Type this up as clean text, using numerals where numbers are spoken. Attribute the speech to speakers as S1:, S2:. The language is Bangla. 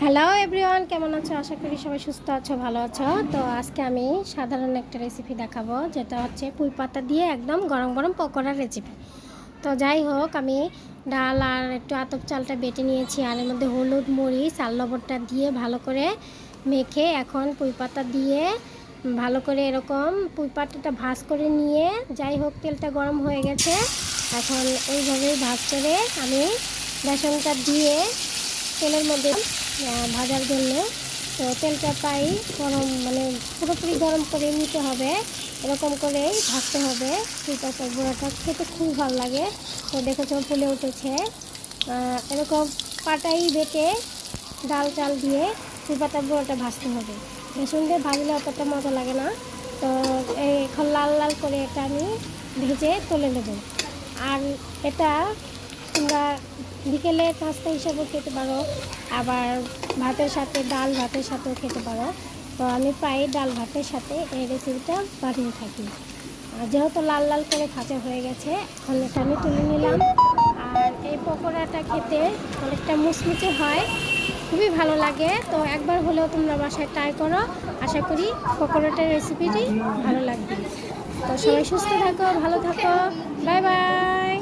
S1: হ্যালো এভরিওয়ান, কেমন আছো? আশা করি সবাই সুস্থ আছো, ভালো আছো। তো আজকে আমি সাধারণ একটা রেসিপি দেখাবো, যেটা হচ্ছে পুঁই পাতা দিয়ে একদম গরম গরম পকোড়ার রেসিপি। তো যাই হোক, আমি ডাল আর একটু আতপ চালটা বেটে নিয়েছি, আর এর মধ্যে হলুদ, মরিচ আর লবণটা দিয়ে ভালো করে মেখে এখন পুঁই পাতা দিয়ে ভালো করে এরকম পুঁই পাতাটা ভাজ করে নিয়ে, যাই হোক তেলটা গরম হয়ে গেছে। এখন এইভাবেই ভাজ করে আমি বেসনটা দিয়ে তেলের মধ্যে ভাজার জন্য। তো তেলটা প্রায় গরম, মানে পুরোপুরি গরম করে নিতে হবে, এরকম করেই ভাজতে হবে। পুঁই পাতার বড়াটা খেতে খুব ভালো লাগে। তো দেখেছো ফুলে উঠেছে। এরকম পাটাই বেটে ডাল চাল দিয়ে পুঁই পাতার বড়াটা ভাজতে হবে। বেসন দিয়ে ভাজলে অতটা মজা লাগে না। তো এখন লাল লাল করে এটা আমি ভেজে তুলে নেব। আর এটা তোমরা বিকেলে নাস্তা হিসাবেও খেতে পারো, আবার ভাতের সাথে, ডাল ভাতের সাথেও খেতে পারো। তো আমি প্রায় ডাল ভাতের সাথে এই রেসিপিটা বানিয়ে থাকি। আর যেহেতু লাল লাল করে ভাজা হয়ে গেছে, এখন এটা আমি তুলে নিলাম। আর এই পকোড়াটা খেতে অনেকটা মুচমুচে হয়, খুবই ভালো লাগে। তো একবার হলেও তোমরা বাসায় ট্রাই করো। আশা করি পকোড়াটার রেসিপিটি ভালো লাগবে। তো সবাই সুস্থ থাকো, ভালো থাকো। Bye bye.